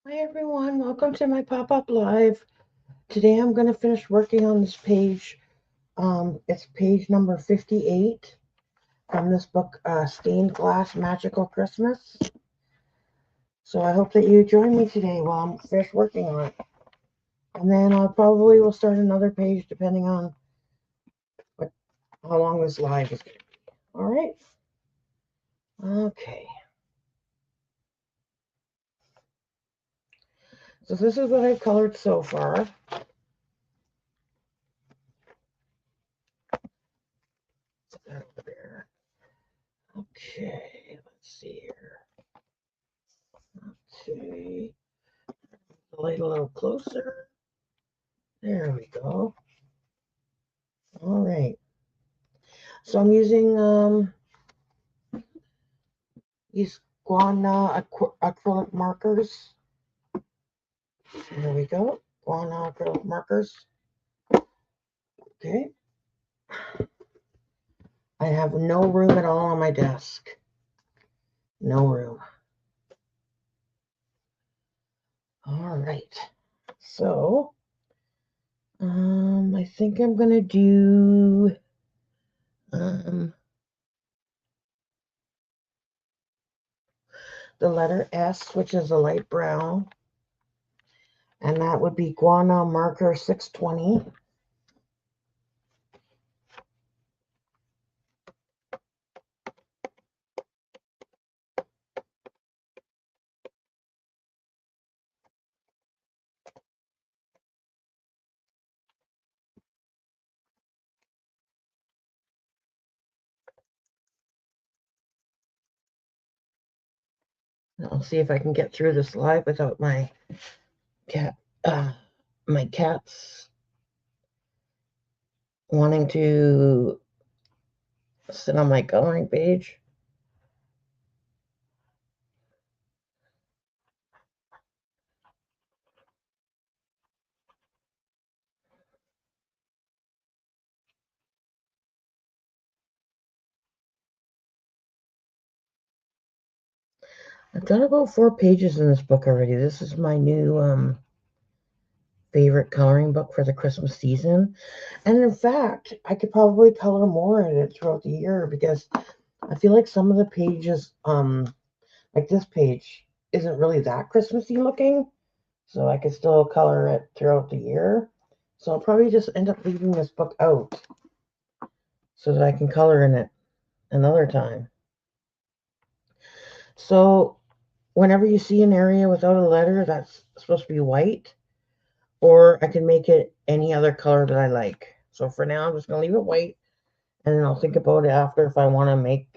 Hi everyone, welcome to my pop-up live. Today I'm going to finish working on this page. It's page number 58 from this book, Stained Glass Magical Christmas. So I hope that you join me today while I'm finished working on it. And then I'll probably will start another page depending on how long this live is going to be. All right. Okay. So this is what I've colored so far. Put that over there. Okay, let's see here. Okay, the light a little closer. There we go. All right. So I'm using these Guana acrylic markers. There we go. Guana acrylic markers. Okay. I have no room at all on my desk. No room. All right. So, I think I'm gonna do the letter S, which is a light brown, and that would be Guana marker 620. I'll see if I can get through this live without my cat, my cats wanting to sit on my coloring page. I've done about 4 pages in this book already. This is my new favorite coloring book for the Christmas season. And in fact, I could probably color more in it throughout the year because I feel like some of the pages, like this page, isn't really that Christmassy looking. So I could still color it throughout the year. So I'll probably just end up leaving this book out so that I can color in it another time. So whenever you see an area without a letter that's supposed to be white, or I can make it any other color that I like. So for now, I'm just going to leave it white, and then I'll think about it after if I want to make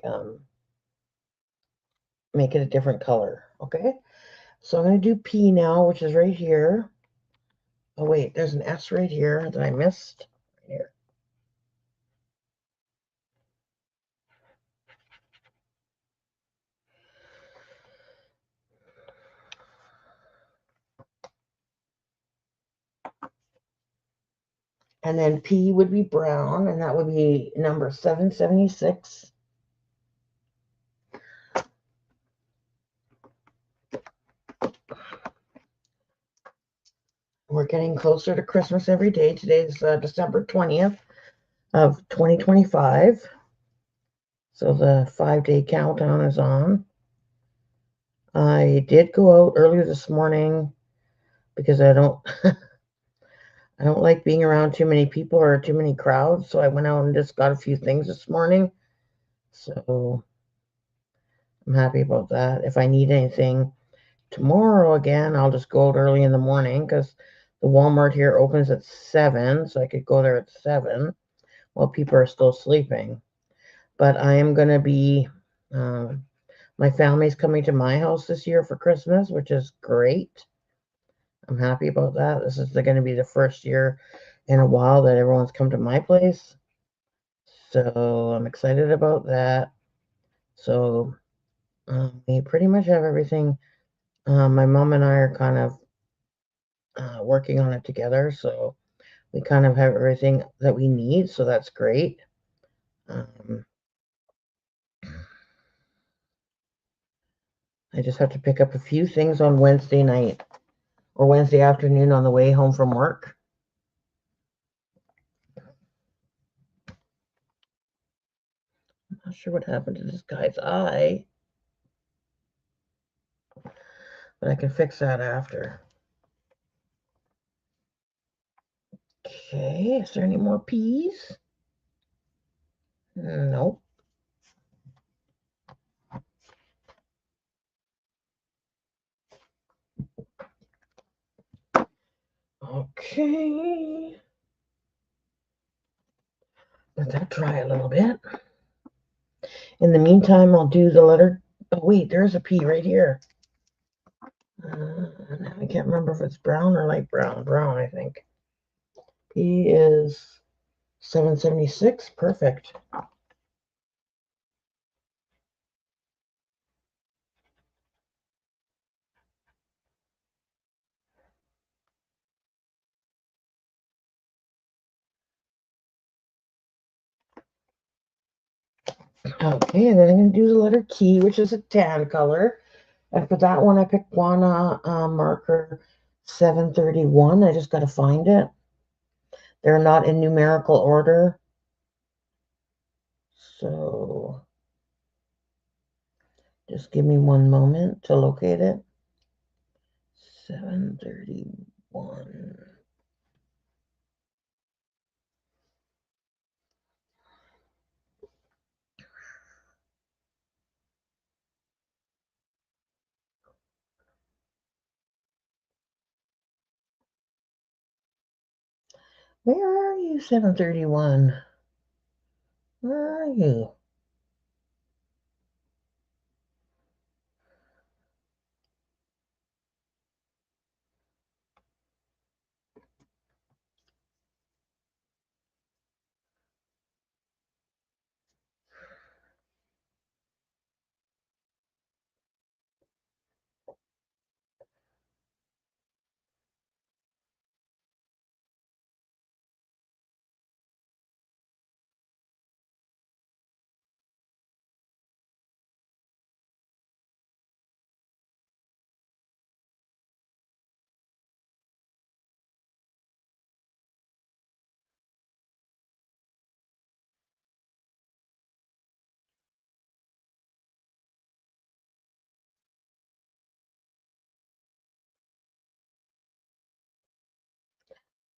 it a different color. Okay, so I'm going to do P now, which is right here. Oh wait, there's an S right here that I missed. Right here. And then P would be brown, and that would be number 776. We're getting closer to Christmas every day. Today's December 20th of 2025. So the 5-day countdown is on. I did go out earlier this morning because I don't I don't like being around too many people or too many crowds. So I went out and just got a few things this morning. So I'm happy about that. If I need anything tomorrow again, I'll just go out early in the morning because the Walmart here opens at 7, so I could go there at 7 while people are still sleeping. But I am going to be, my family's coming to my house this year for Christmas, which is great. I'm happy about that. This is going to be the first year in a while that everyone's come to my place. So I'm excited about that. So we pretty much have everything. My mom and I are kind of working on it together. So we kind of have everything that we need. So that's great. I just have to pick up a few things on Wednesday night. or Wednesday afternoon on the way home from work. I'm not sure what happened to this guy's eye, but I can fix that after. Okay, is there any more peas? Nope. Okay. Let that dry a little bit. In the meantime, I'll do the letter. Oh, wait, there's a pea right here. Now I can't remember if it's brown or light brown. Brown, I think. Pea is 776. Perfect. Okay, and then I'm going to do the letter T, which is a tan color. And for that one, I picked Guana marker 731. I just got to find it. They're not in numerical order. So just give me one moment to locate it. 731. Where are you, 731? Where are you?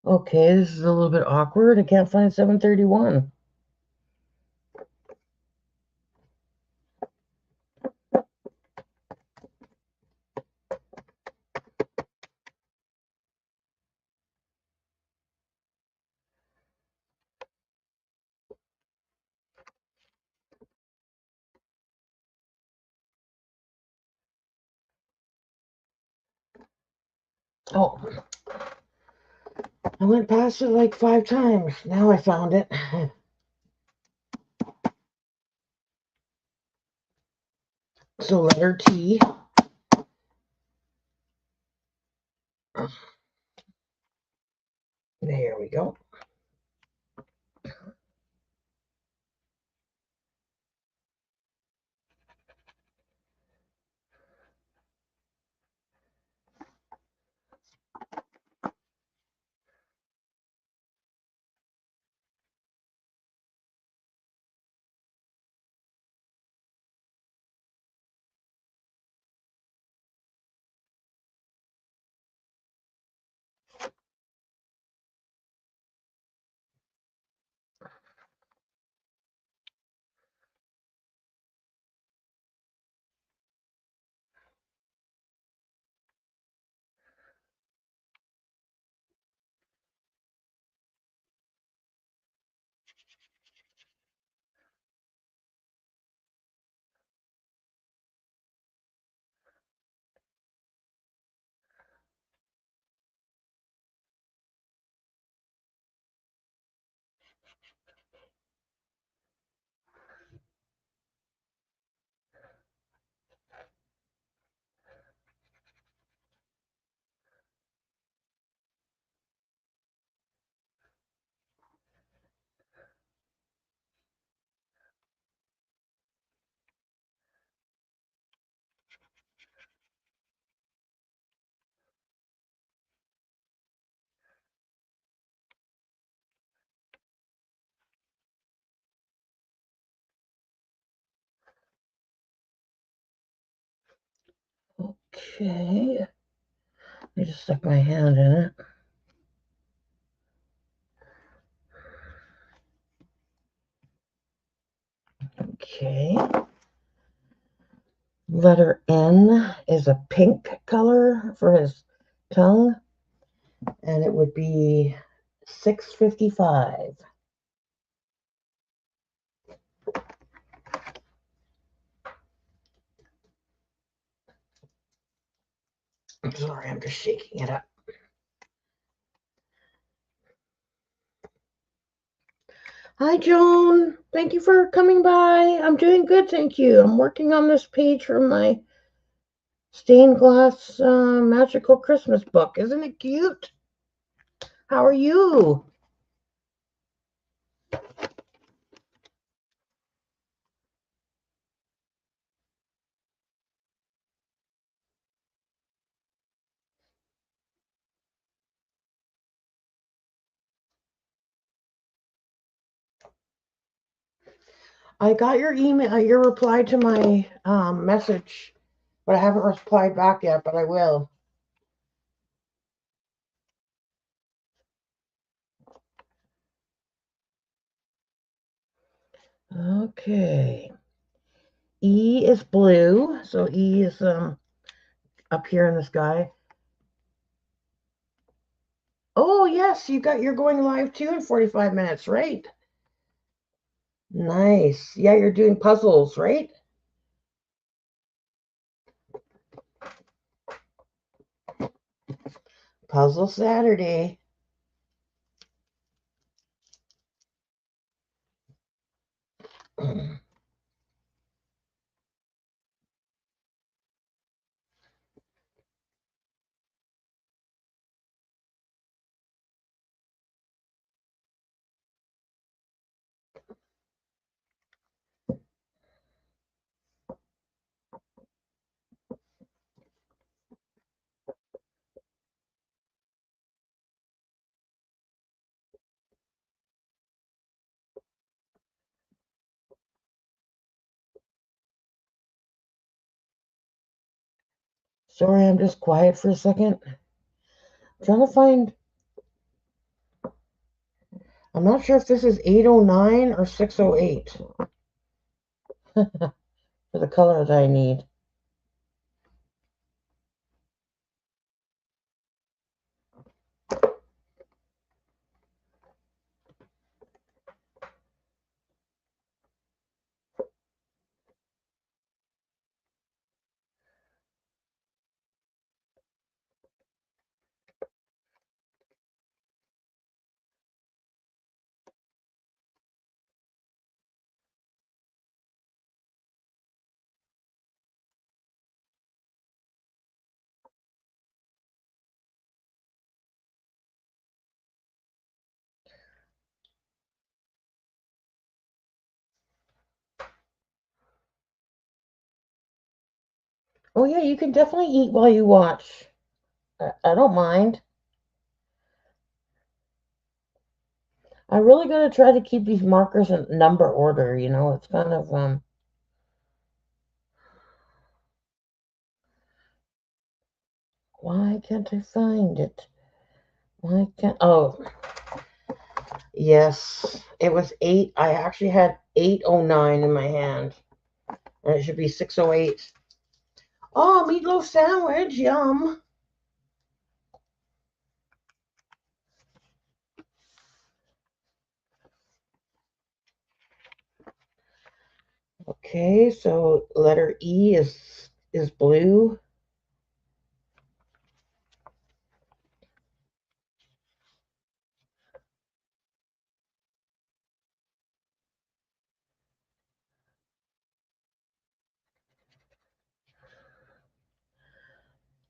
Okay, this is a little bit awkward. I can't find 731. Oh, I went past it like 5 times. Now I found it. So letter T. There we go. Okay. I just stuck my hand in it. Okay. Letter N is a pink color for his tongue, and it would be 655. I'm sorry, I'm just shaking it up. Hi, Joan. Thank you for coming by. I'm doing good, thank you. I'm working on this page for my stained glass magical Christmas book. Isn't it cute? How are you? I got your email, your reply to my message, but I haven't replied back yet, but I will. Okay. E is blue, so E is up here in the sky. Oh yes, you're going live too in 45 minutes, right? Nice. Yeah, you're doing puzzles, right? Puzzle Saturday. Sorry, I'm just quiet for a second. I'm trying to find. I'm not sure if this is 809 or 608 for the color that I need. Oh yeah, you can definitely eat while you watch. I don't mind. I'm really gonna try to keep these markers in number order, it's kind of why can't I find it? Why can't yes, it was 8. I actually had 809 in my hand. And it should be 608. Oh, meatloaf sandwich, yum. Okay, so letter E is blue.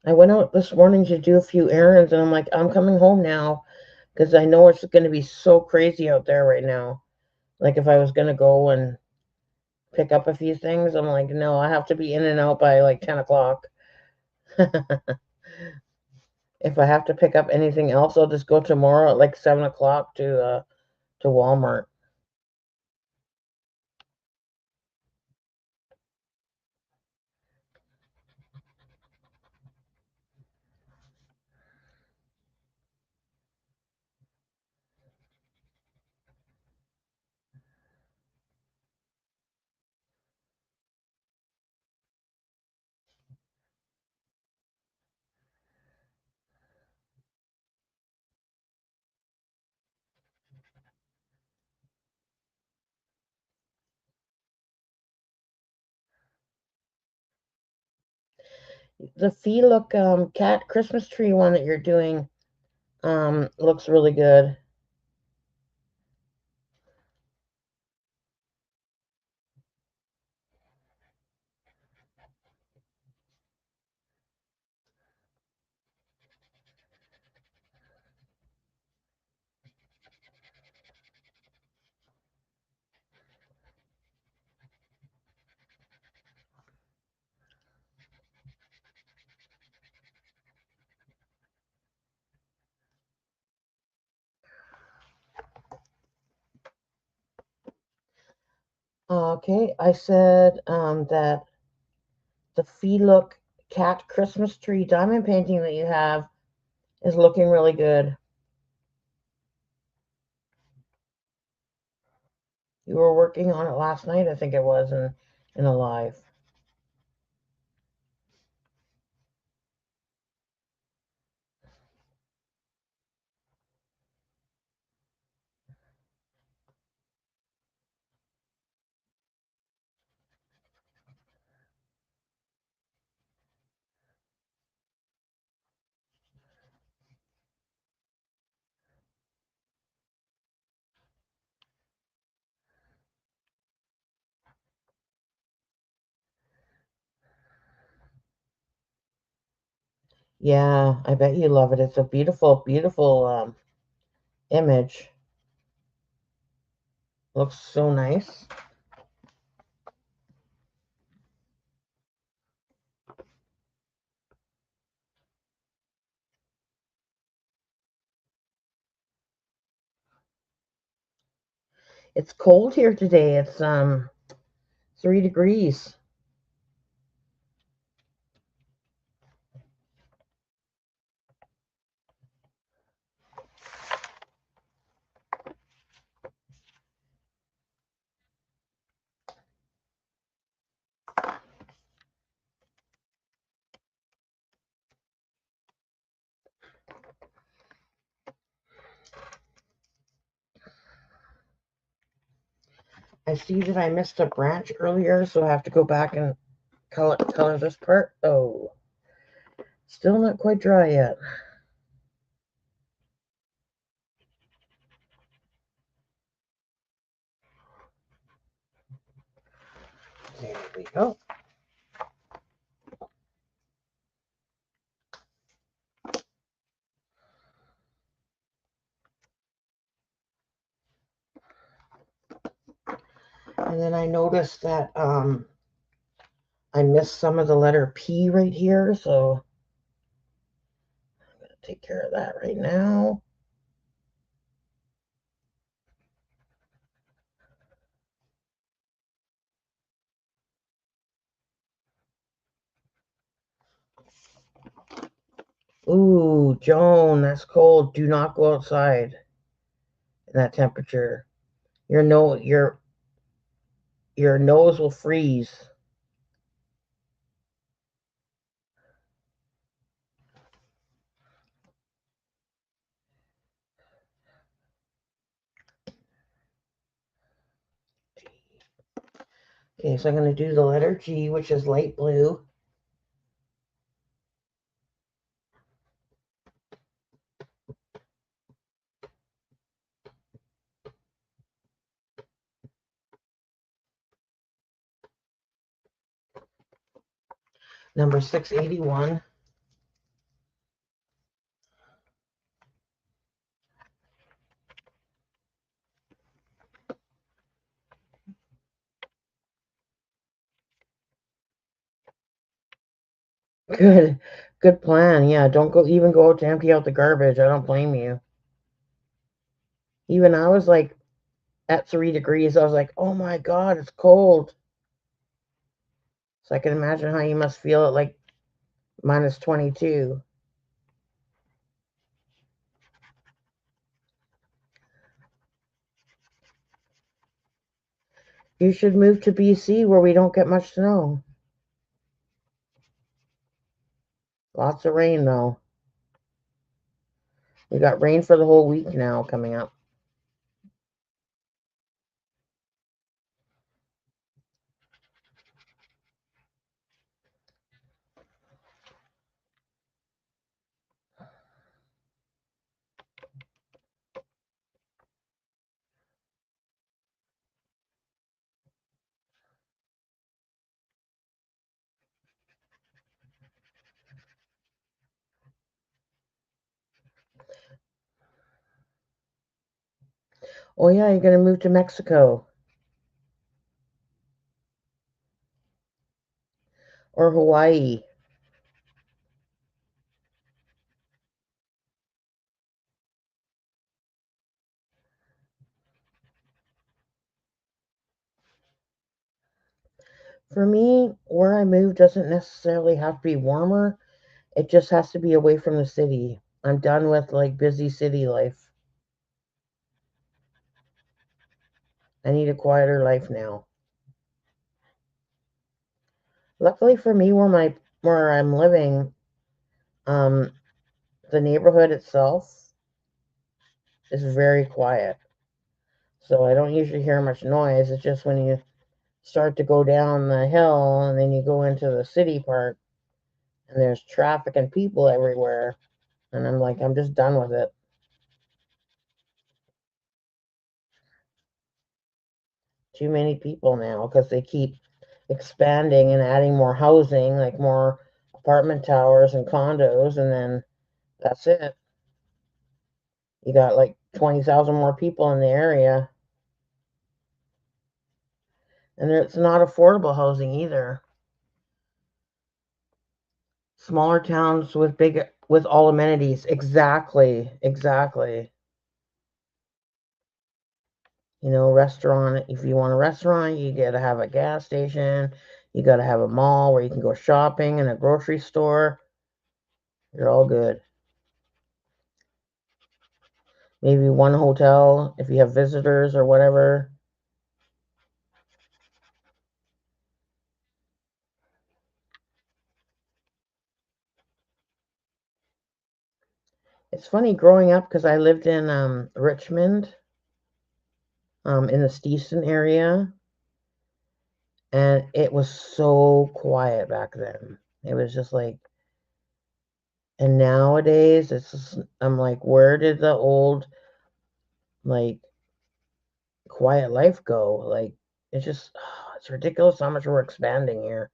I went out this morning to do a few errands, and I'm like, I'm coming home now because I know it's going to be so crazy out there right now. Like if I was going to go and pick up a few things, I'm like, no, I have to be in and out by like 10 o'clock. If I have to pick up anything else, I'll just go tomorrow at like 7 o'clock to Walmart. The Look cat Christmas tree one that you're doing looks really good. Okay, I said that the Look cat Christmas tree diamond painting that you have is looking really good. You were working on it last night, I think it was, in a live. Yeah, I bet you love it. It's a beautiful, beautiful image. Looks so nice. It's cold here today. It's 3 degrees. I see that I missed a branch earlier, so I have to go back and color this part. Oh, still not quite dry yet. There we go. And then I noticed that I missed some of the letter P right here, so I'm going to take care of that right now. Ooh, Joan, that's cold. Do not go outside in that temperature. Your nose will freeze. Okay, so I'm going to do the letter G, which is light blue. Number 681. Good, good plan. Yeah, don't go out to empty out the garbage. I don't blame you. Even I was like at 3 degrees. I was like, oh my God, it's cold. So I can imagine how you must feel at like minus 22. You should move to BC where we don't get much snow. Lots of rain though. We got rain for the whole week now coming up. Oh yeah, you're gonna move to Mexico or Hawaii. For me, where I move doesn't necessarily have to be warmer. It just has to be away from the city. I'm done with like busy city life. I need a quieter life now. Luckily for me, where I'm living, um, the neighborhood itself is very quiet. So I don't usually hear much noise. It's just when you start to go down the hill and then you go into the city part and there's traffic and people everywhere. And I'm like, I'm just done with it. Too many people now because they keep expanding and adding more housing, like more apartment towers and condos, and then that's it. You got like 20,000 more people in the area, and it's not affordable housing either. Smaller towns with all amenities. Exactly, exactly. Restaurant. If you want a restaurant, you got to have a gas station. You got to have a mall where you can go shopping and a grocery store. You're all good. Maybe one hotel if you have visitors or whatever. It's funny growing up because I lived in Richmond, in the Stevenson area, and it was so quiet back then. It was just like, and nowadays I'm like, where did the old like quiet life go? Like, it's just, it's ridiculous how much we're expanding here.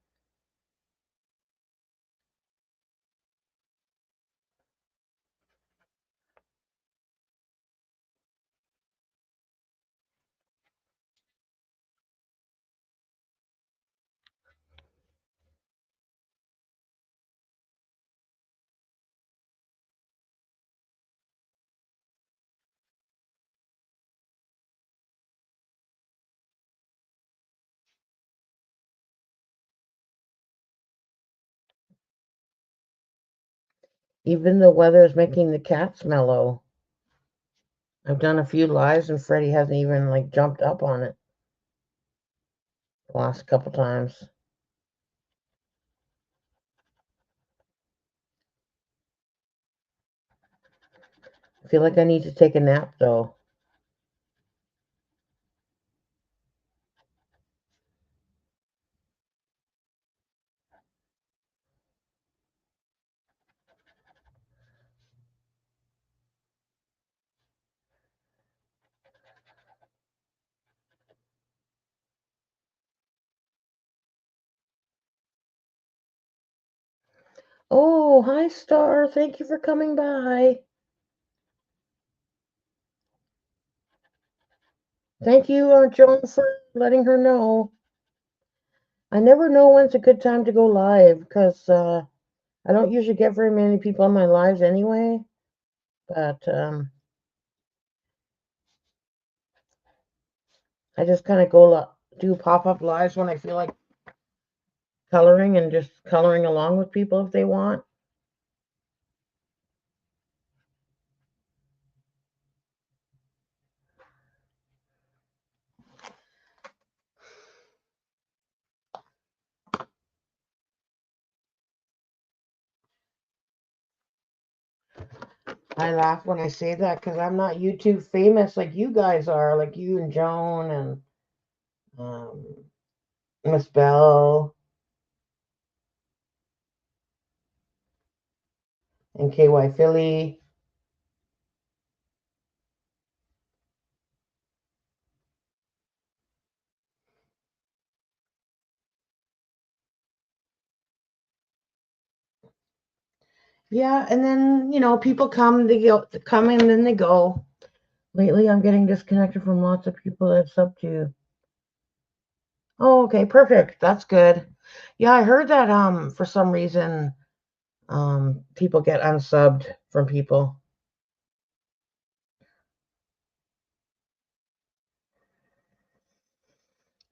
Even the weather is making the cats mellow. I've done a few lives and Freddie hasn't even like jumped up on it the last couple times. I feel like I need to take a nap though. Oh, hi, Star. Thank you for coming by. Thank you, Joan, for letting her know. I never know when's a good time to go live because I don't usually get very many people on my lives anyway. But I just kind of do pop-up lives when I feel like coloring and just coloring along with people if they want. I laugh when I say that because I'm not YouTube famous like you guys are, like you and Joan and um, Miss Bell and KY Philly. Yeah, and then people come, they go, come and then they go. Lately, I'm getting disconnected from lots of people that sub to. Oh, okay, perfect. That's good. Yeah, I heard that for some reason people get unsubbed from people.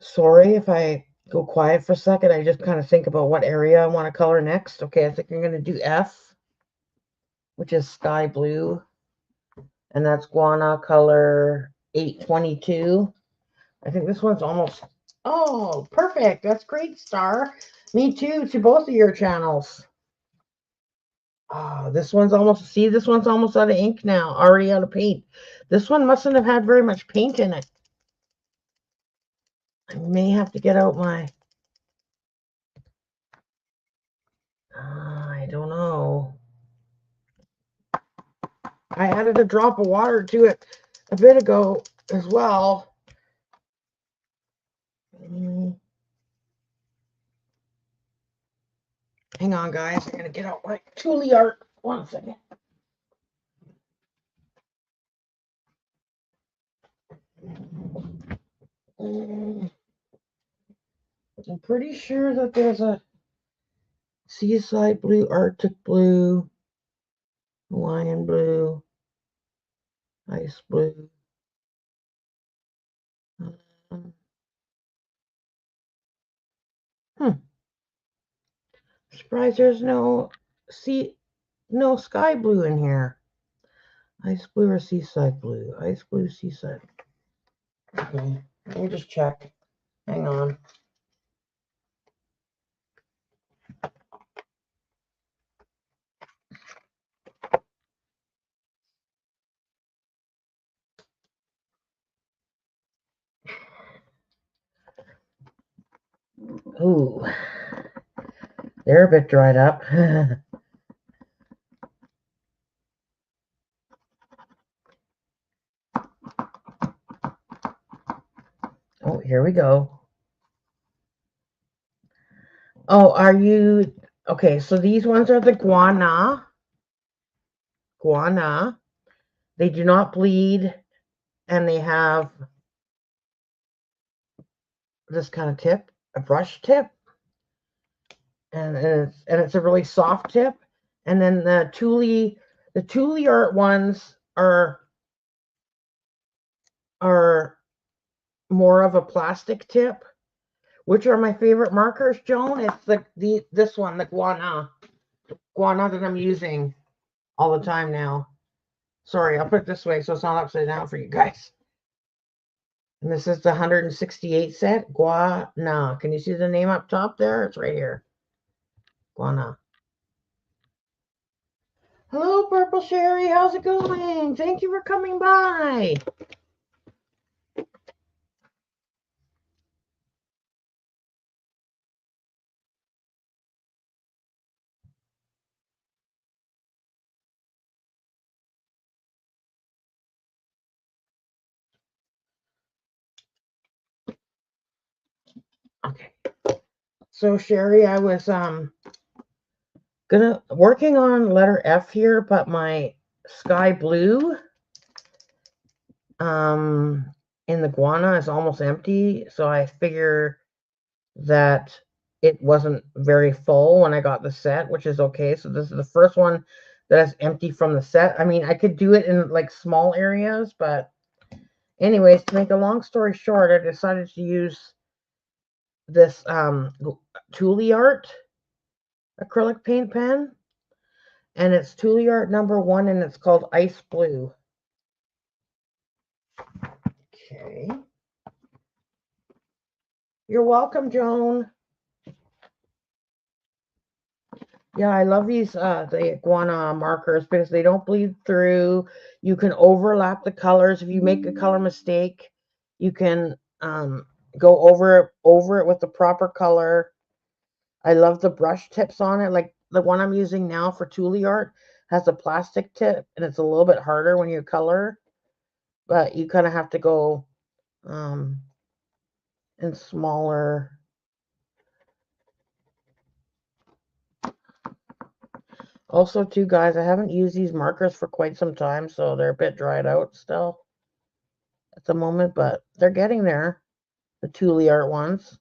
Sorry if I go quiet for a second. I just kind of think about what area I want to color next. Okay, I think I'm going to do F, which is sky blue, and that's guana color 822. I think this one's almost, oh, perfect. That's great, Star. Me too, to both of your channels. Oh, this one's almost, see, this one's almost out of ink now, already out of paint. This one mustn't have had very much paint in it. I may have to get out my, I don't know. I added a drop of water to it a bit ago as well. Hang on, guys. I'm going to get out my Tule art. 1 second. I'm pretty sure that there's a seaside blue, Arctic blue, Hawaiian blue, ice blue. Surprised there's no sky blue in here. Ice blue or seaside blue? Ice blue, seaside. Okay, let me just check. Hang on. Ooh, they're a bit dried up. Oh, here we go. Oh, are you okay? So these ones are the guana. Guana. They do not bleed, and they have this kind of tip, a brush tip, and it's a really soft tip. And then the Tule art ones are more of a plastic tip. Which are my favorite markers, Joan? It's this one, the guana that I'm using all the time now. Sorry, I'll put it this way so it's not upside down for you guys. And this is the 168 set, guana. Can you see the name up top there? It's right here. Guana. Hello, Purple Sherry. How's it going? Thank you for coming by. Okay. So Sherry, I was working on letter F here, but my sky blue in the guana is almost empty, so I figure that it wasn't very full when I got the set, which is okay. So this is the first one that is empty from the set. I mean, I could do it in like small areas, but anyways, to make a long story short, I decided to use this Tule art acrylic paint pen, and it's Tule art number 1, and it's called Ice Blue. Okay. You're welcome, Joan. Yeah, I love these the guana markers because they don't bleed through. You can overlap the colors. If you make a color mistake, you can go over it with the proper color. I love the brush tips on it. Like the one I'm using now for Tule art has a plastic tip, and it's a little bit harder when you color, but you kind of have to go in smaller. Also, too, guys, I haven't used these markers for quite some time, so they're a bit dried out still. at the moment, but they're getting there, the Thule Art ones.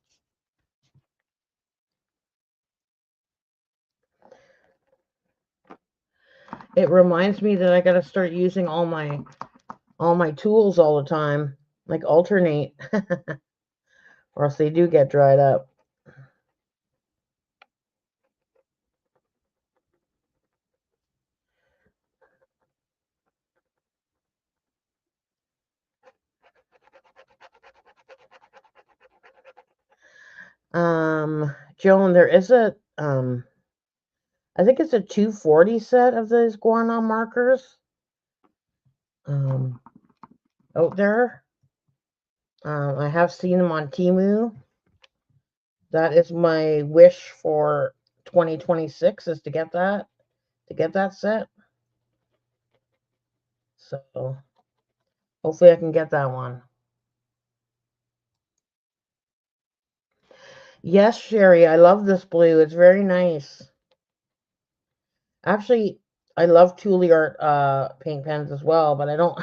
It reminds me that I got to start using all my tools all the time, like alternate, or else they do get dried up. Joan, there is a I think it's a 240 set of those guano markers out there. I have seen them on Temu. That is my wish for 2026 is to get that set. So hopefully I can get that one. Yes, Sherry, I love this blue. It's very nice. Actually, I love Thule Art paint pens as well, but I don't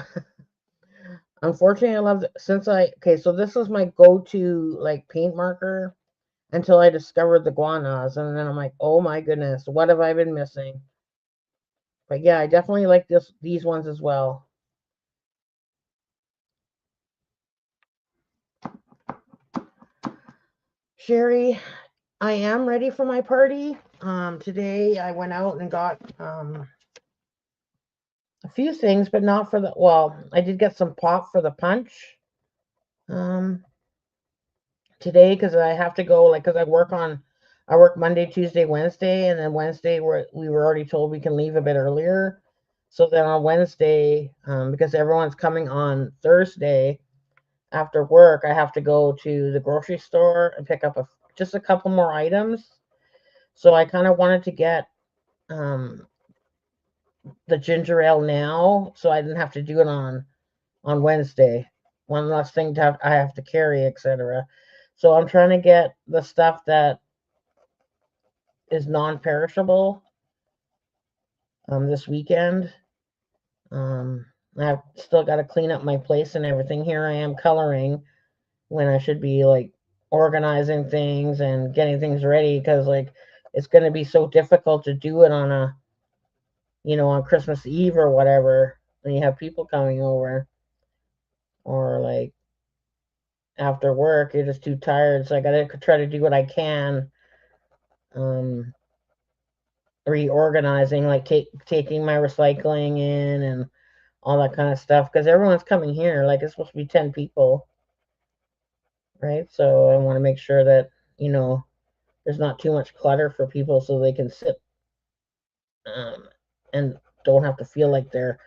unfortunately I love okay, so this was my go-to like paint marker until I discovered the guanas, and then I'm like, oh my goodness, what have I been missing? But yeah, I definitely like these ones as well. Sherry, I am ready for my party. Today I went out and got a few things, but not for I did get some pop for the punch. Today because I have to go because I work Monday, Tuesday, Wednesday, and then Wednesday we were already told we can leave a bit earlier. So then on Wednesday, because everyone's coming on Thursday after work, I have to go to the grocery store and pick up just a couple more items. So I kind of wanted to get the ginger ale now, so I didn't have to do it on Wednesday. One less thing I have to carry, etc. So I'm trying to get the stuff that is non-perishable this weekend. I've still got to clean up my place and everything. Here I am coloring when I should be like organizing things and getting things ready because like it's going to be so difficult to do it on on Christmas Eve or whatever when you have people coming over or like after work you're just too tired, so I got to try to do what I can reorganizing, like taking my recycling in and all that kind of stuff because everyone's coming here. Like it's supposed to be 10 people, right? So I want to make sure that there's not too much clutter for people so they can sit and don't have to feel like they're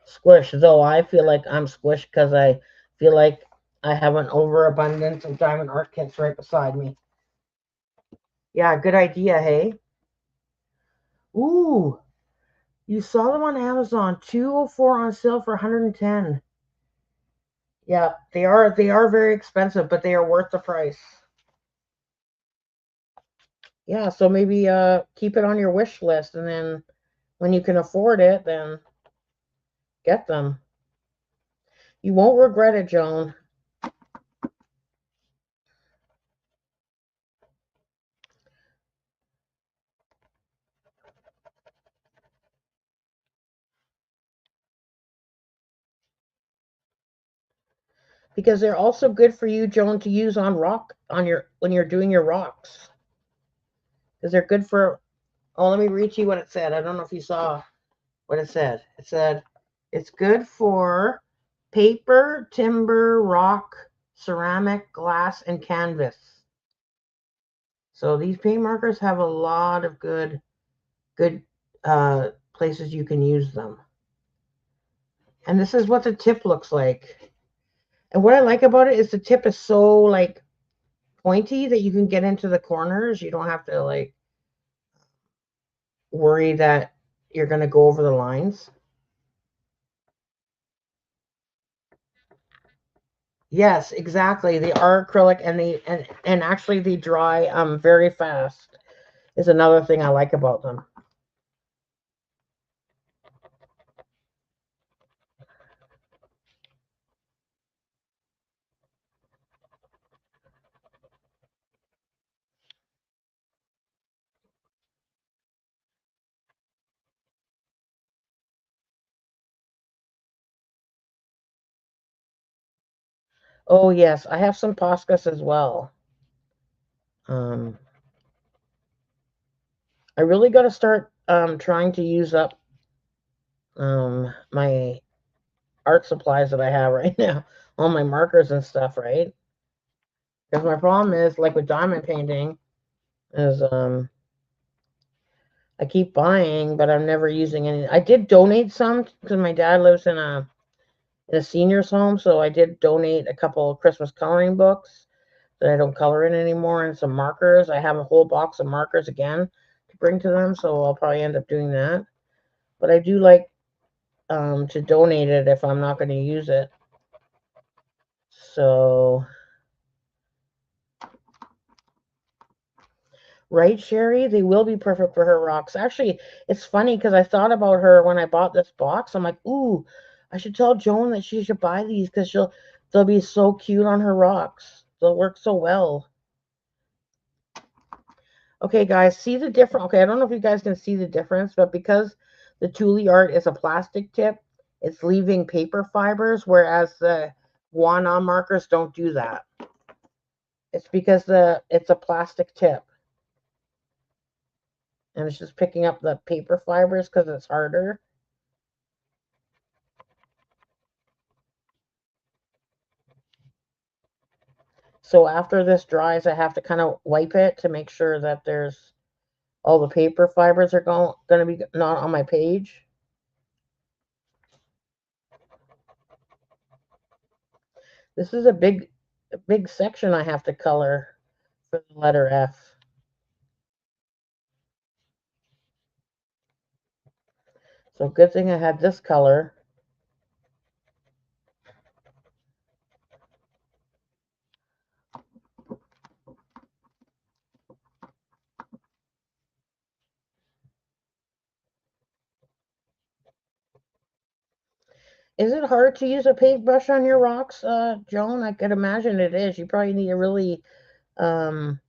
squished. Though I feel like I'm squished because I feel like I have an overabundance of diamond art kits right beside me. Yeah, good idea, hey? Ooh, you saw them on Amazon, 204 on sale for 110. Yeah, they are very expensive, but they are worth the price. Yeah, so maybe keep it on your wish list, and then when you can afford it, then get them. You won't regret it, Joan. Because they're also good for you, Joan, to use on when you're doing your rocks. Because they're good for. Oh, let me read you what it said. I don't know if you saw what it said. It said it's good for paper, timber, rock, ceramic, glass, and canvas. So these paint markers have a lot of good places you can use them. And this is what the tip looks like. And what I like about it is the tip is so like pointy that you can get into the corners. You don't have to like worry that you're going to go over the lines. Yes, exactly. They are acrylic and actually they dry very fast. Is another thing I like about them. Oh yes, I have some Poscas as well. I really got to start trying to use up my art supplies that I have right now, all my markers and stuff, right? Because my problem is, like with diamond painting, is I keep buying, but I'm never using any. I did donate some because my dad lives in a senior's home, so I did donate a couple of Christmas coloring books that I don't color in anymore, and some markers. I have a whole box of markers again to bring to them, so I'll probably end up doing that. But I do like to donate it if I'm not going to use it. So, right, Sherry, they will be perfect for her rocks. Actually, it's funny because I thought about her when I bought this box. I'm like, ooh, I should tell Joan that she should buy these because they'll be so cute on her rocks. They'll work so well. Okay, guys, see the difference? Okay, I don't know if you guys can see the difference, but because the Thule art is a plastic tip, it's leaving paper fibers, whereas the Guana markers don't do that. It's because it's a plastic tip, and it's just picking up the paper fibers because it's harder. So after this dries, I have to kind of wipe it to make sure that there's all the paper fibers are going to be not on my page. This is a big section I have to color for the letter F. So good thing I had this color. Is it hard to use a paintbrush on your rocks, Joan? I could imagine it is. You probably need a really um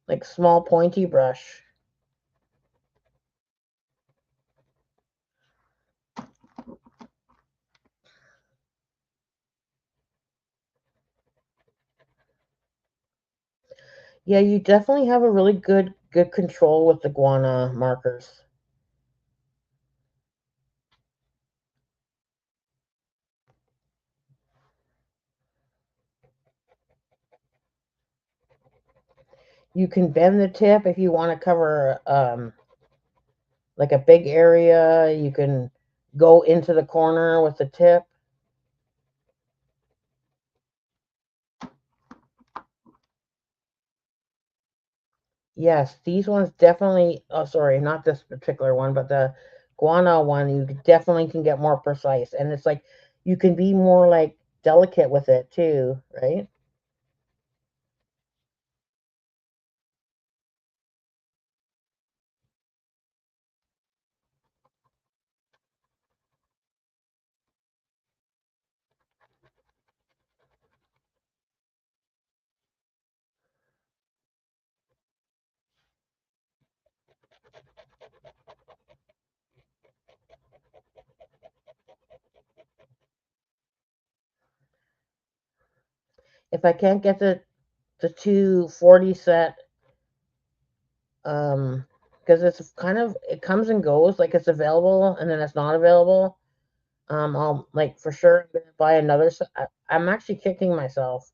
like small pointy brush. Yeah, you definitely have a really good control with the Guana markers. You can bend the tip if you want to cover like a big area. You can go into the corner with the tip. Yes, these ones definitely, oh, sorry, not this particular one, but the Guana one, you definitely can get more precise. And it's like you can be more like delicate with it too, right? If I can't get the 240 set, because it's kind of, it comes and goes, like it's available and then it's not available. I'll like for sure buy another set. I'm actually kicking myself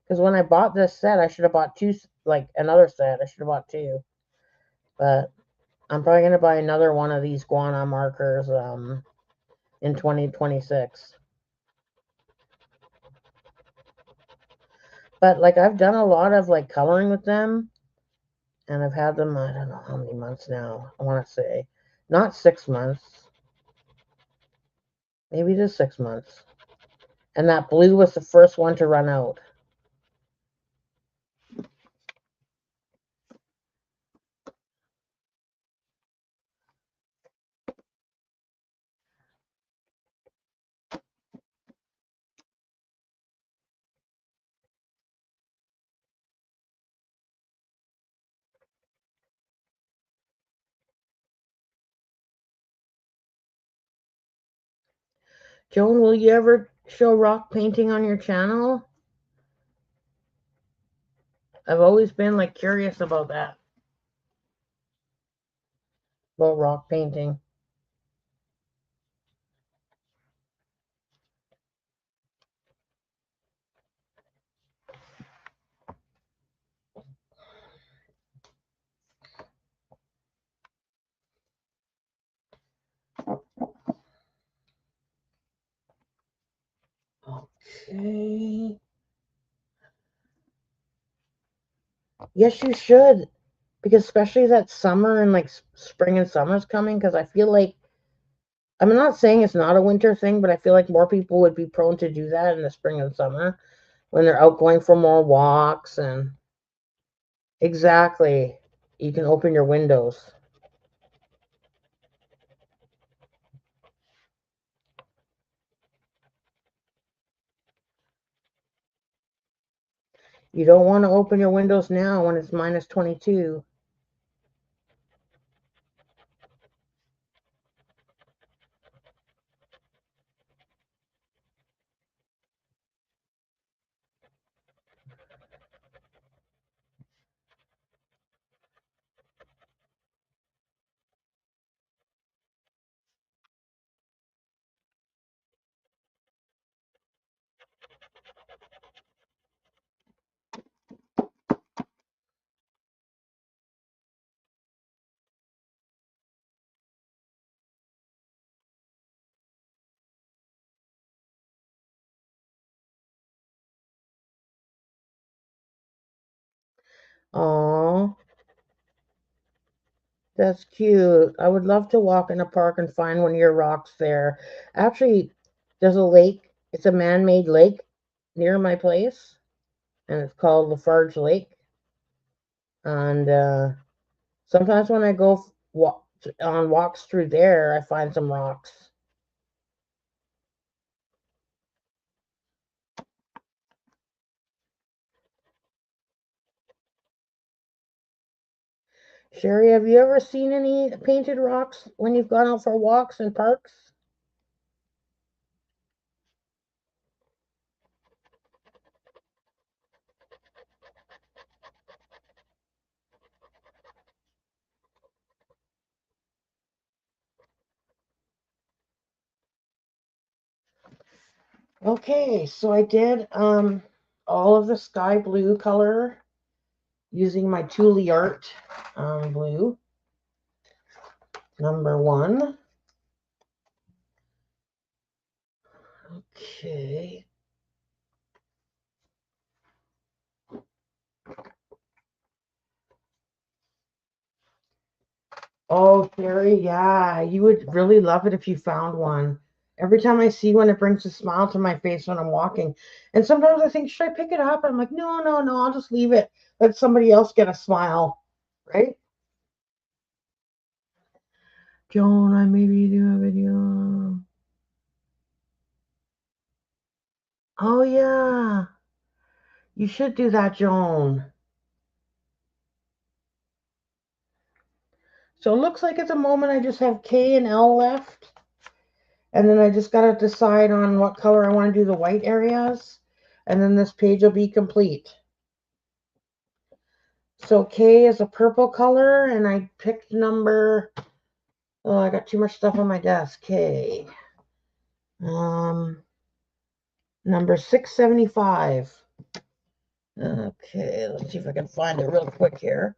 because when I bought this set, I should have bought two, like another set. I should have bought two, but I'm probably gonna buy another one of these Guana markers in 2026. But like I've done a lot of like coloring with them, and I've had them, I don't know how many months now. I want to say not 6 months, maybe just 6 months. And that blue was the first one to run out. Joan, will you ever show rock painting on your channel? I've always been like curious about that. About rock painting. Okay. Yes, you should. Because especially that summer and like spring and summer's coming, because I feel like, I'm not saying it's not a winter thing, but I feel like more people would be prone to do that in the spring and summer when they're out going for more walks. And exactly, you can open your windows. You don't want to open your windows now when it's minus 22. Oh, that's cute. I would love to walk in a park and find one of your rocks there. Actually, there's a lake. It's a man-made lake near my place, and it's called Lafarge Lake. And sometimes when I go walk on walks through there, I find some rocks. Sherry, have you ever seen any painted rocks when you've gone out for walks in parks? Okay, so I did all of the sky blue color using my Thule Art blue, number 1. Okay. Oh, Sherry, yeah, you would really love it if you found one. Every time I see one, it brings a smile to my face when I'm walking. And sometimes I think, should I pick it up? I'm like, no, no, no, I'll just leave it. Let somebody else get a smile, right? Joan, I maybe do a video. Oh, yeah, you should do that, Joan. So it looks like at the moment I just have K and L left. And then I just got to decide on what color I want to do the white areas. And then this page will be complete. So K is a purple color, and I picked number, oh, I got too much stuff on my desk. K. Number 675. Okay, let's see if I can find it real quick here.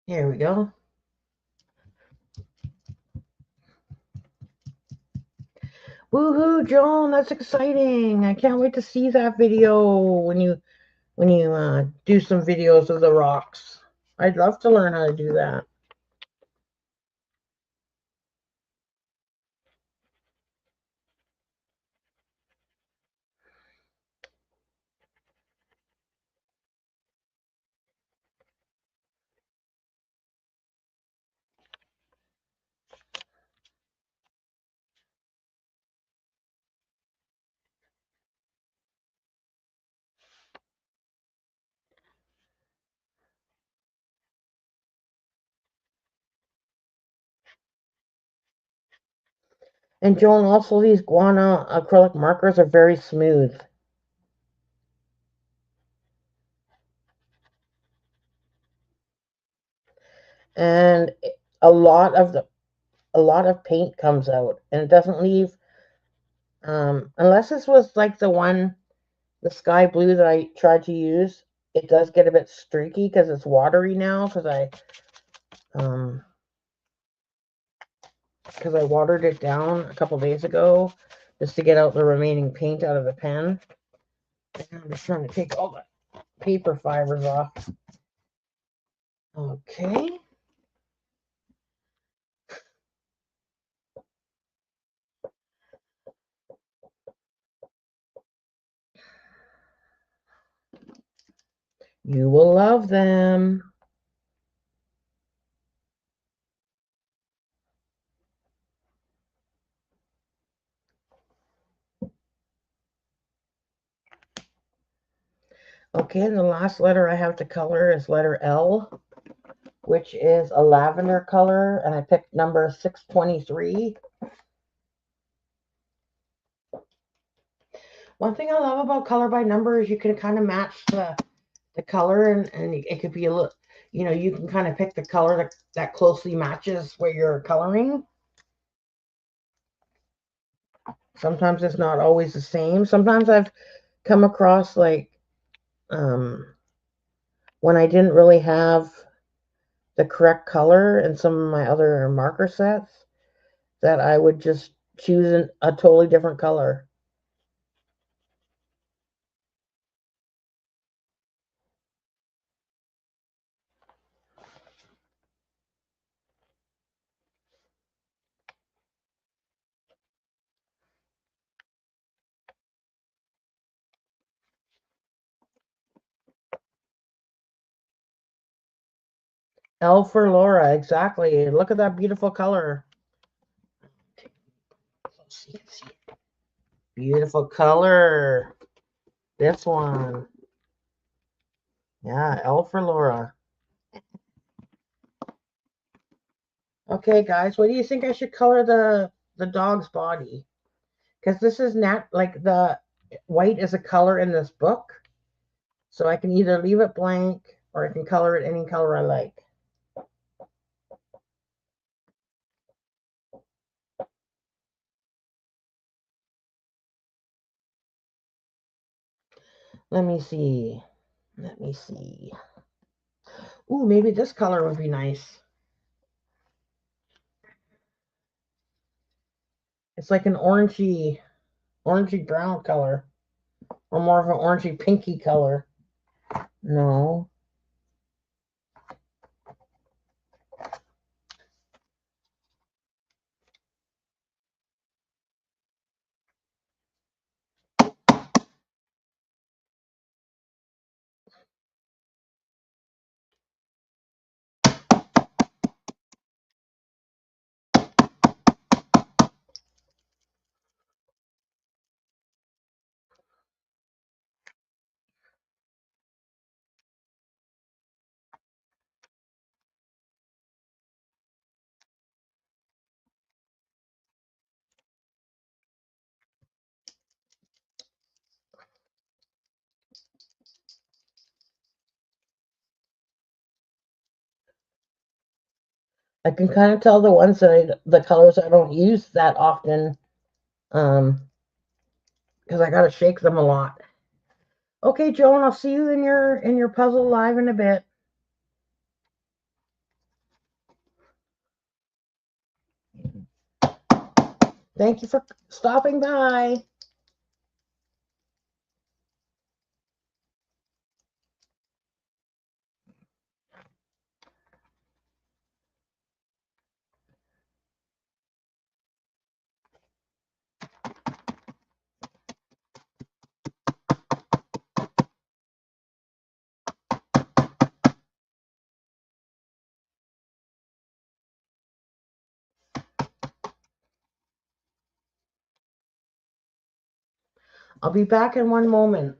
Here we go. Woohoo, Joan, that's exciting. I can't wait to see that video when you do some videos of the rocks. I'd love to learn how to do that. And Joan, also these guana acrylic markers are very smooth. And a lot of paint comes out, and it doesn't leave, unless this was like the sky blue that I tried to use. It does get a bit streaky because it's watery now, because I watered it down a couple days ago just to get out the remaining paint out of the pen. And I'm just trying to take all the paper fibers off. Okay. You will love them. Okay, and the last letter I have to color is letter L, which is a lavender color, and I picked number 623. One thing I love about color by number is you can kind of match the color, and it could be a little, you can kind of pick the color that closely matches where you're coloring. Sometimes it's not always the same. Sometimes I've come across like when I didn't really have the correct color in some of my other marker sets, that I would just choose a totally different color. L for Laura, exactly. Look at that beautiful color. Beautiful color. This one. Yeah, L for Laura. Okay, guys, what do you think I should color the dog's body? Because this is not like the white is a color in this book. So I can either leave it blank or I can color it any color I like. Let me see. Let me see. Ooh, maybe this color would be nice. It's like an orangey brown color, or more of an orangey pinky color. No. I can kind of tell the ones the colors I don't use that often, because I gotta shake them a lot. Okay, Joan, I'll see you in your puzzle live in a bit. Thank you for stopping by. I'll be back in one moment.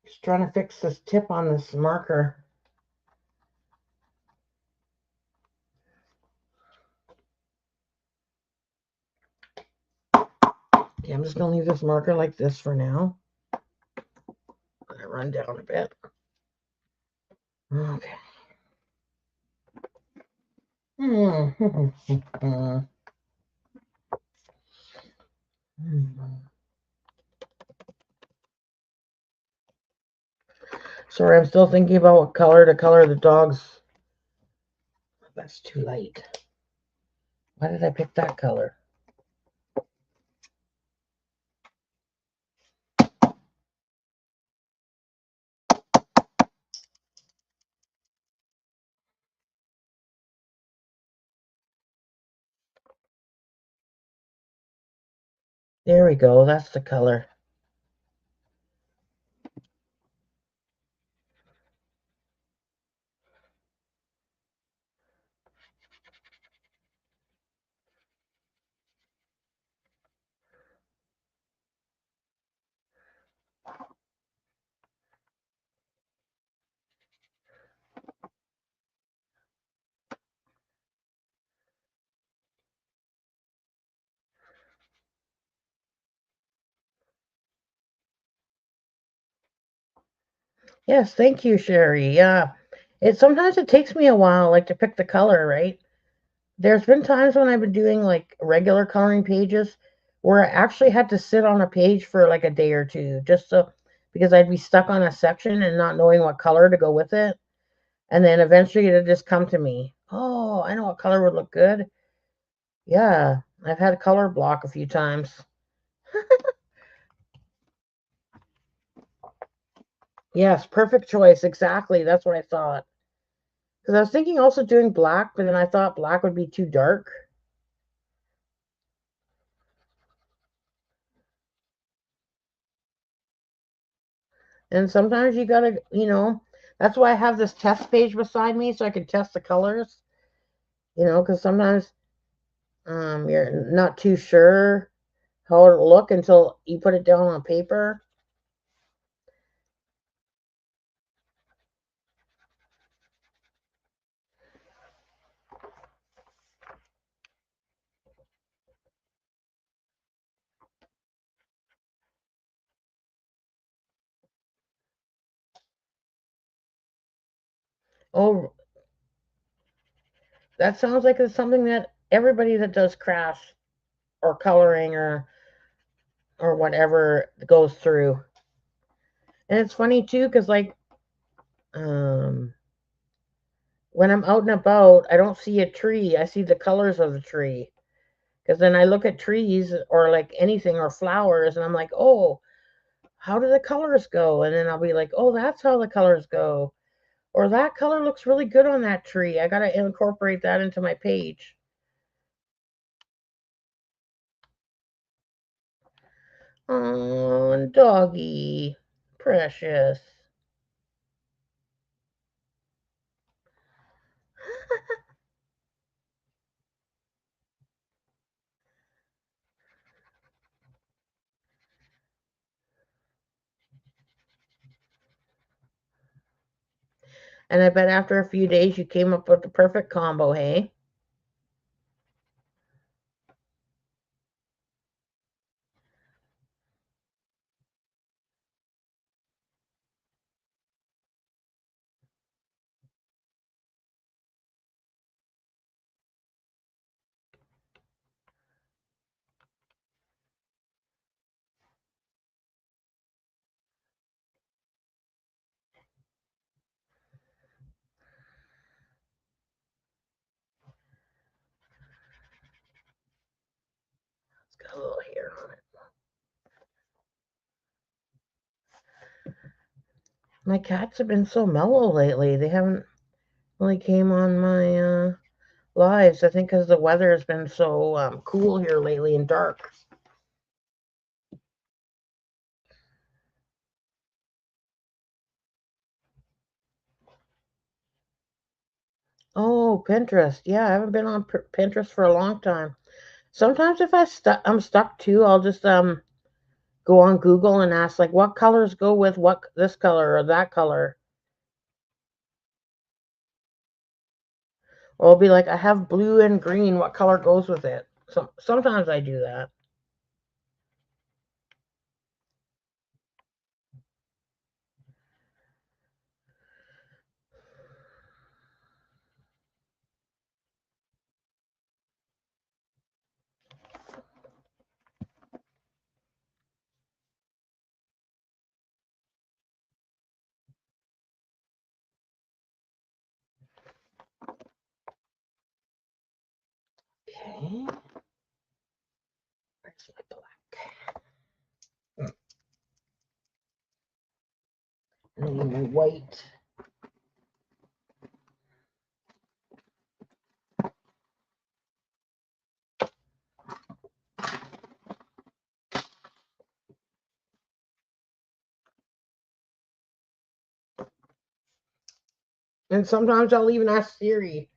Just trying to fix this tip on this marker. Okay, I'm just going to leave this marker like this for now. I'm going to run down a bit. Okay. Sorry, I'm still thinking about what color to color the dogs. That's too light. Why did I pick that color? There we go. That's the color. Yes, thank you, Sherry. Yeah. Sometimes it takes me a while like to pick the color, right? There's been times when I've been doing like regular coloring pages where I actually had to sit on a page for like a day or two just so because I'd be stuck on a section and not knowing what color to go with it. And then eventually it'd just come to me. Oh, I know what color would look good. Yeah, I've had color block a few times. Yes, perfect choice. Exactly. That's what I thought. Because I was thinking also doing black, but then I thought black would be too dark. And sometimes you gotta, that's why I have this test page beside me so I can test the colors, because sometimes you're not too sure how it'll look until you put it down on paper. Oh, that sounds like it's something that everybody that does crafts or coloring or whatever goes through. And it's funny too, because like um when I'm out and about, I don't see a tree. I see the colors of the tree. Because then I look at trees or like anything or flowers and I'm like, oh, how do the colors go? And then I'll be like, oh, that's how the colors go. Or that color looks really good on that tree. I got to incorporate that into my page. Oh, doggy. Precious. And I bet after a few days you came up with the perfect combo, hey? It's got a little hair on it. My cats have been so mellow lately. They haven't really came on my lives. I think because the weather has been so cool here lately and dark. Oh, Pinterest. Yeah, I haven't been on Pinterest for a long time. Sometimes if I'm stuck too, I'll just go on Google and ask, like, what colors go with what, this color or that color. Or I'll be like, I have blue and green. What color goes with it? So sometimes I do that. Okay. Where's my black? And I need my white. And sometimes I'll even ask Siri.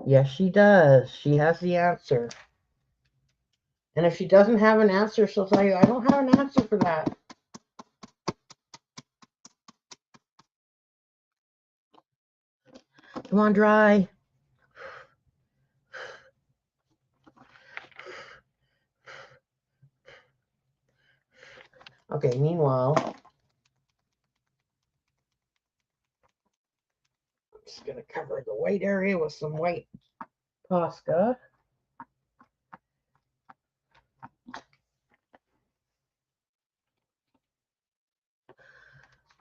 Yes, she does. She has the answer. And if she doesn't have an answer, she'll tell you, I don't have an answer for that. Come on, dry. Okay, meanwhile, I'm just going to cover the white area with some white Posca.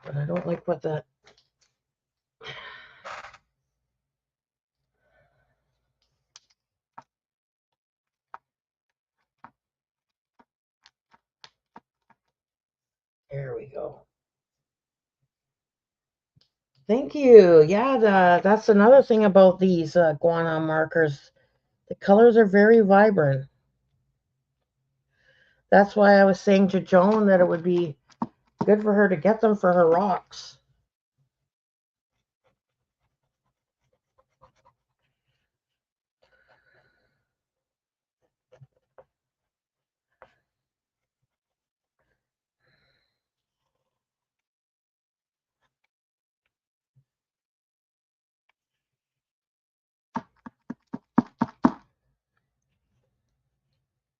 But I don't like what that. There we go. Thank you. Yeah, that's another thing about these guano markers. The colors are very vibrant. That's why I was saying to Joan that it would be good for her to get them for her rocks.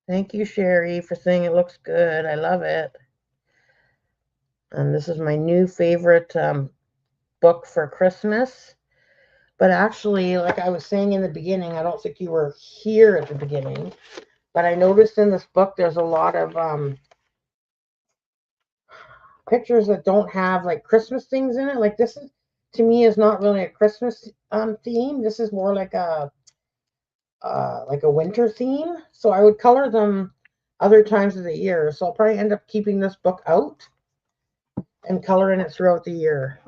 Thank you, Sherry, for saying it looks good. I love it. And this is my new favorite book for Christmas. But actually, like I was saying in the beginning, I don't think you were here at the beginning, but I noticed in this book there's a lot of pictures that don't have like Christmas things in it. Like this is, to me, is not really a Christmas theme. This is more like a winter theme. So I would color them other times of the year. So I'll probably end up keeping this book out and coloring it throughout the year.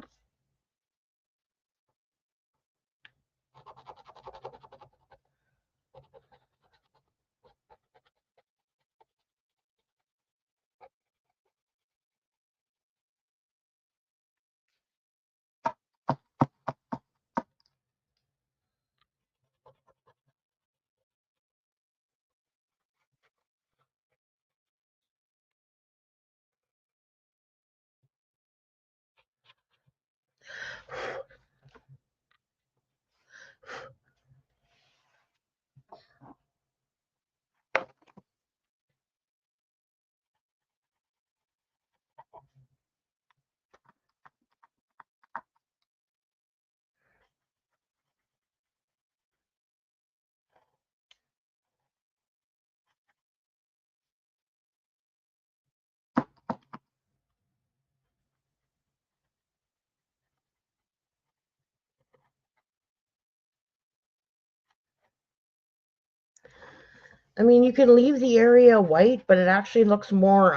I mean, you can leave the area white, but it actually looks more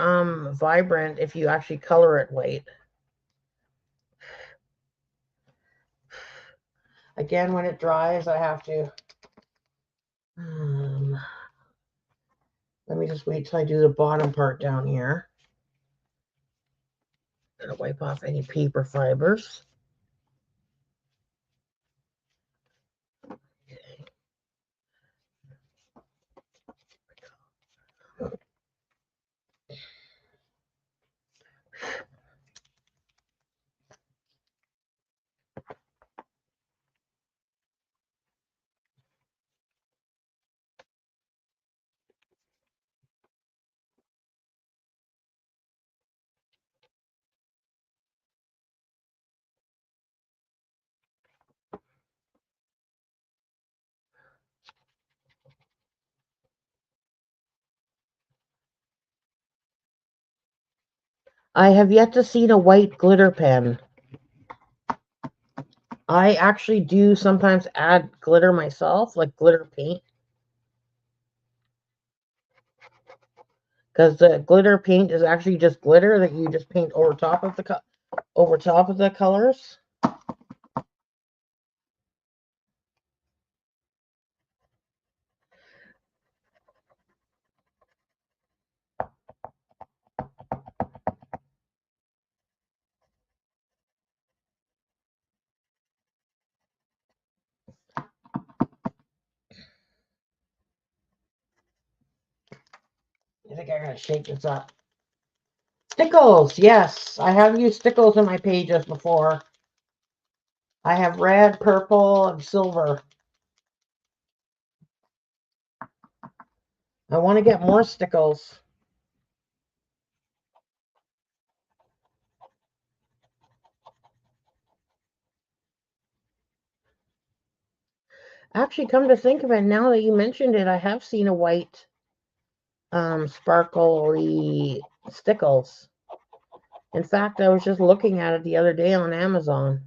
vibrant if you actually color it white. Again, when it dries, I have to let me just wait till I do the bottom part down here. Gonna wipe off any paper fibers. I have yet to see a white glitter pen. I actually do sometimes add glitter myself, like glitter paint. Because the glitter paint is actually just glitter that you just paint over top of the colors. I think I gotta shake this up. Stickles, yes. I have used stickles in my pages before. I have red, purple, and silver. I want to get more stickles. Actually, come to think of it, now that you mentioned it, I have seen a white sparkly stickles. In fact, I was just looking at it the other day on Amazon.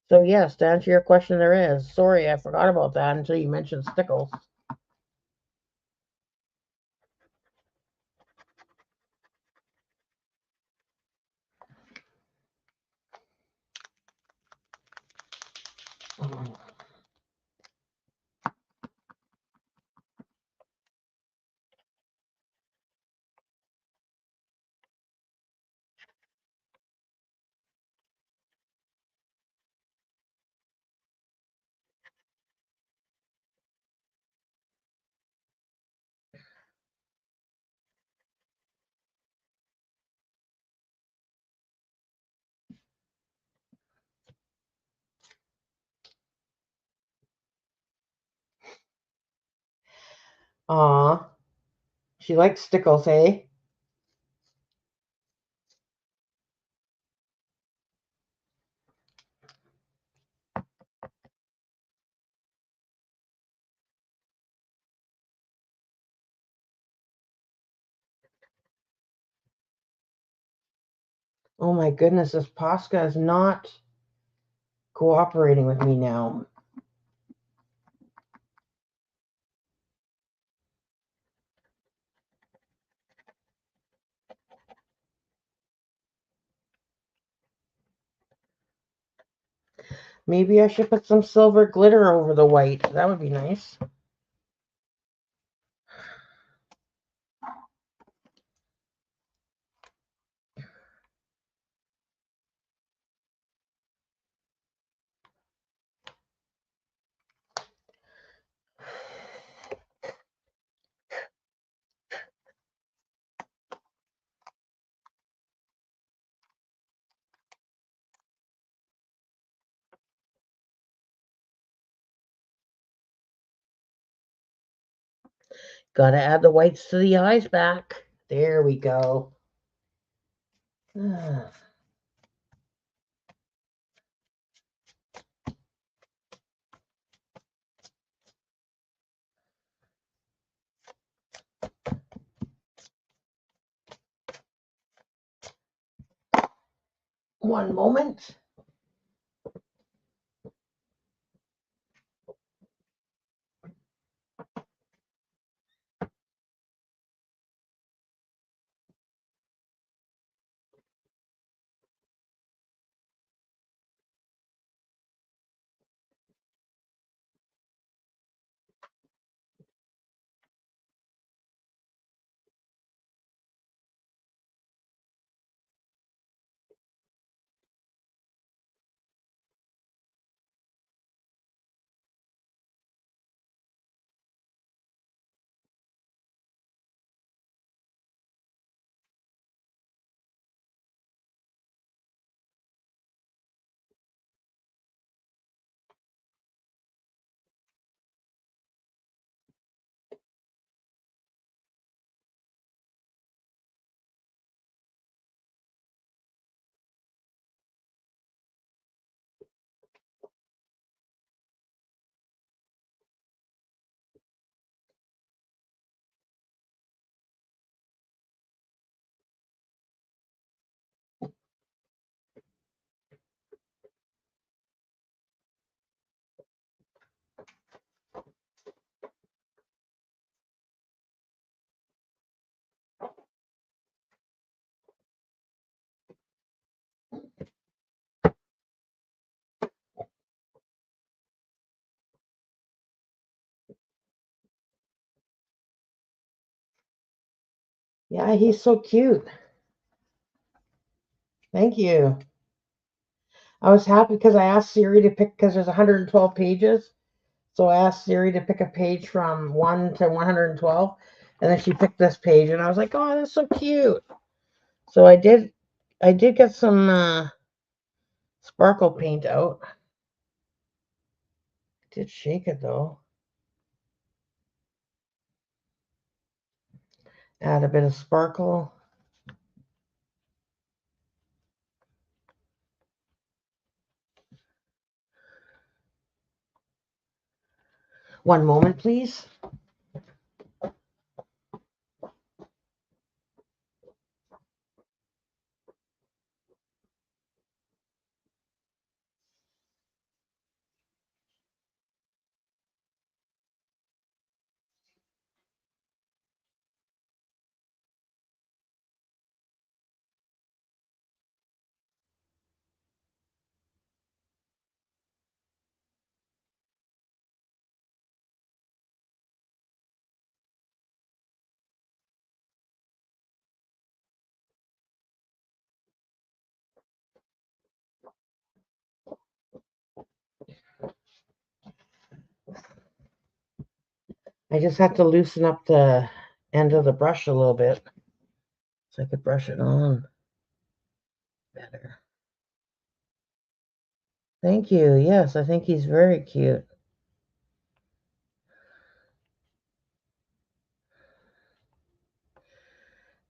So yes, to answer your question, there is. Sorry, I forgot about that until you mentioned stickles. Aw, she likes stickles, eh? Oh my goodness, this Posca is not cooperating with me now. Maybe I should put some silver glitter over the white. That would be nice. Gotta add the whites to the eyes back. There we go. One moment. Yeah, he's so cute. Thank you. I was happy because I asked Siri to pick, because there's 112 pages. So I asked Siri to pick a page from 1 to 112, and then she picked this page, and I was like, "Oh, that's so cute." So I did get some sparkle paint out. Did shake it though. Add a bit of sparkle. One moment, please. I just have to loosen up the end of the brush a little bit so I could brush it on better. Thank you. Yes, I think he's very cute.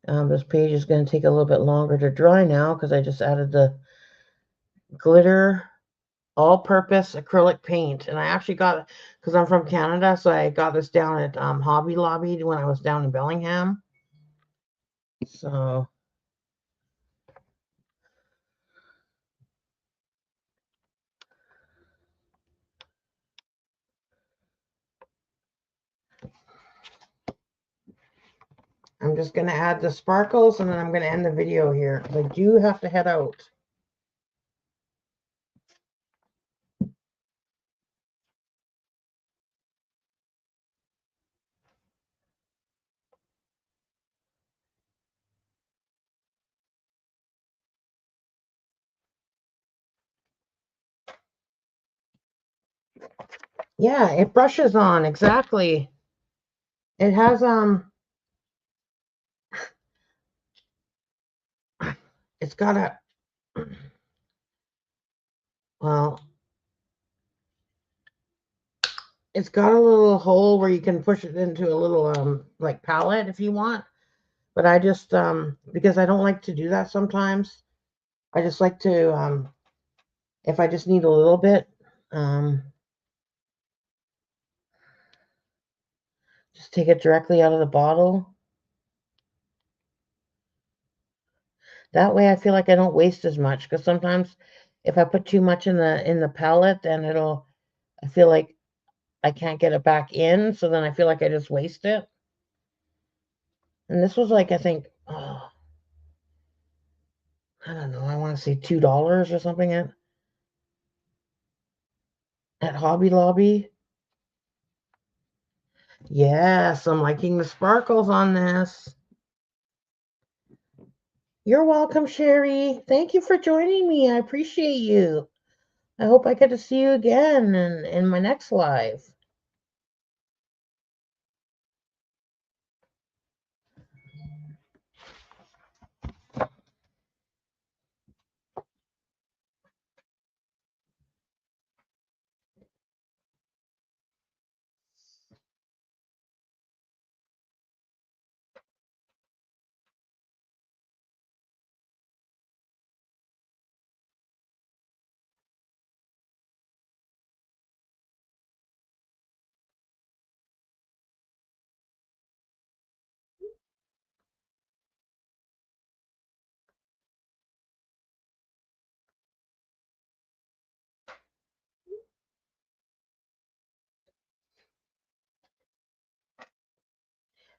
This page is going to take a little bit longer to dry now because I just added the glitter all-purpose acrylic paint, and I actually got it because I'm from Canada, so I got this down at Hobby Lobby when I was down in Bellingham. So I'm just going to add the sparkles, and then I'm going to end the video here because I do have to head out. Yeah, it brushes on exactly. It has it's got a well, it's got a little hole where you can push it into a little like palette if you want. But I just because I don't like to do that sometimes. I just like to if I just need a little bit, um just take it directly out of the bottle. That way I feel like I don't waste as much because sometimes if I put too much in the palette, then I feel like I can't get it back in, so then I feel like I just waste it. And this was like I think I don't know, I want to say $2 or something at Hobby Lobby. Yes, I'm liking the sparkles on this. You're welcome, Sherry. Thank you for joining me. I appreciate you. I hope I get to see you again in my next live.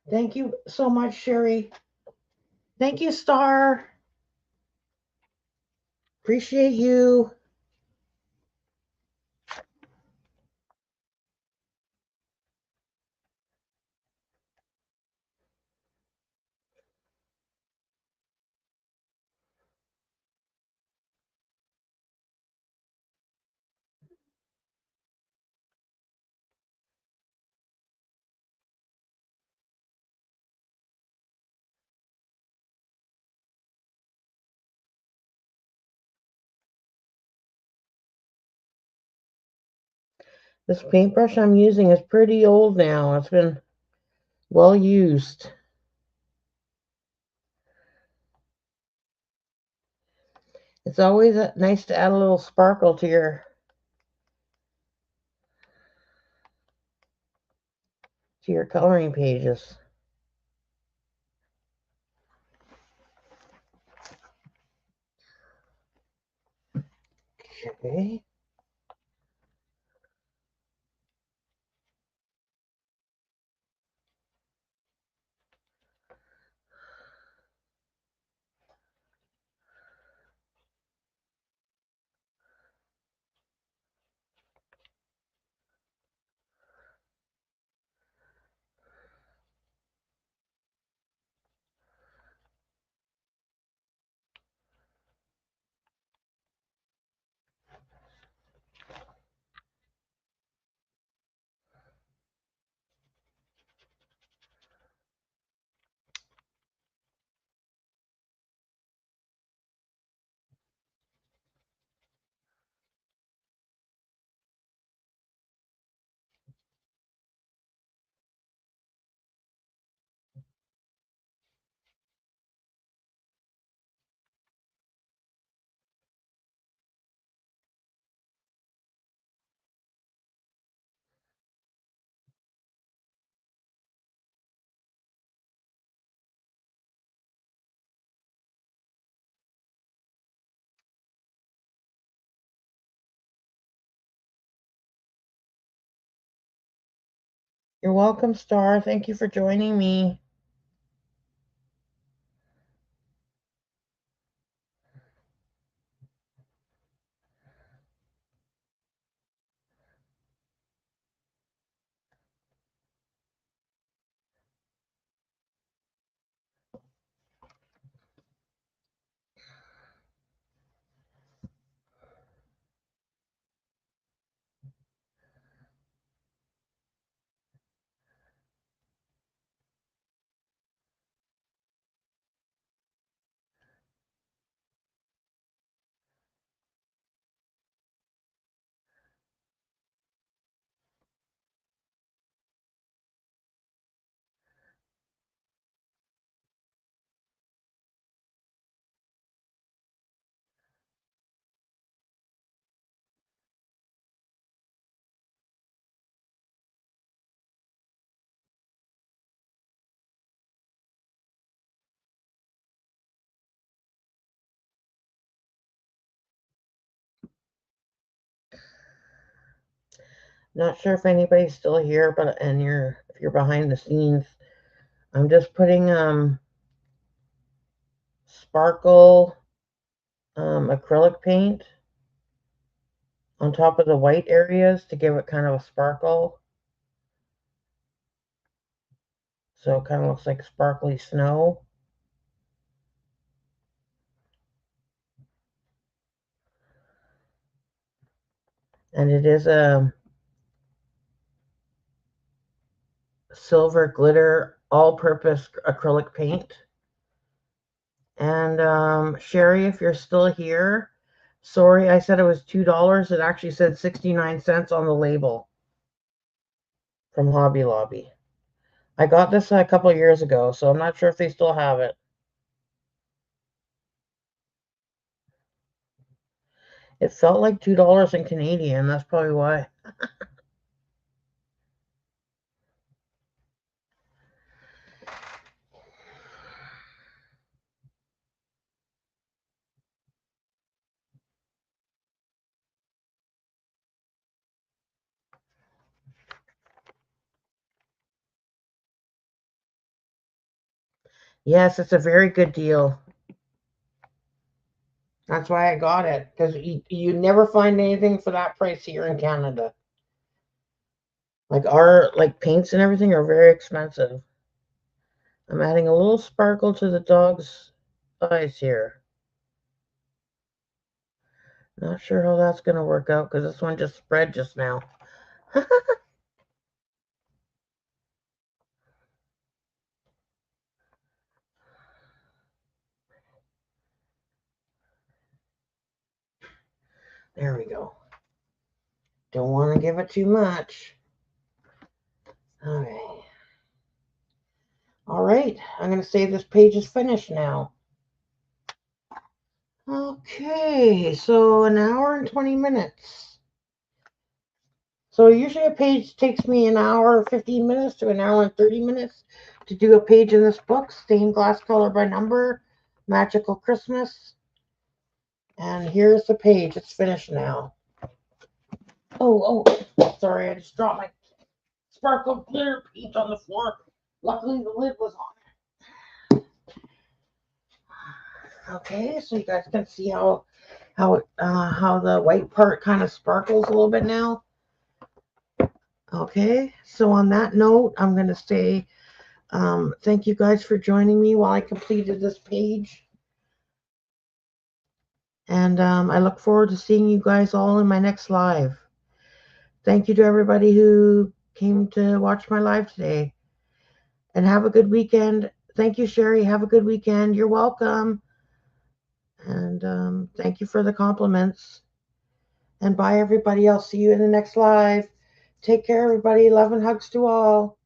Thank you so much, Sherry. Thank you, Star. Appreciate you. This paintbrush I'm using is pretty old now. It's been well used. It's always nice to add a little sparkle to your coloring pages. Okay. You're welcome, Star. Thank you for joining me. Not sure if anybody's still here, but if you're behind the scenes, I'm just putting sparkle acrylic paint on top of the white areas to give it kind of a sparkle. So it kind of looks like sparkly snow. And it is a silver glitter all-purpose acrylic paint. And Sherry, if you're still here, sorry, I said it was $2. It actually said 69 cents on the label from Hobby Lobby. I got this a couple years ago, so I'm not sure if they still have it. It felt like $2 in Canadian. That's probably why. Yes, it's a very good deal. That's why I got it, because you never find anything for that price here in Canada. Like our paints and everything are very expensive. I'm adding a little sparkle to the dog's eyes here. Not sure how that's going to work out because this one just spread just now. There we go. Don't want to give it too much. Okay. All right. I'm going to say this page is finished now. Okay. So an hour and 20 minutes. So usually a page takes me an hour, 15 minutes to an hour and 30 minutes to do a page in this book, Stained Glass Color by Number, Magical Christmas. And here's the page. It's finished now. Oh, sorry, I just dropped my sparkle glitter paint on the floor. Luckily, the lid was on. Okay, so you guys can see how the white part kind of sparkles a little bit now. Okay, so on that note, I'm going to say thank you guys for joining me while I completed this page. And I look forward to seeing you guys all in my next live. Thank you to everybody who came to watch my live today. And have a good weekend. Thank you, Sherry. Have a good weekend. You're welcome. And thank you for the compliments. And bye, everybody. I'll see you in the next live. Take care, everybody. Love and hugs to all.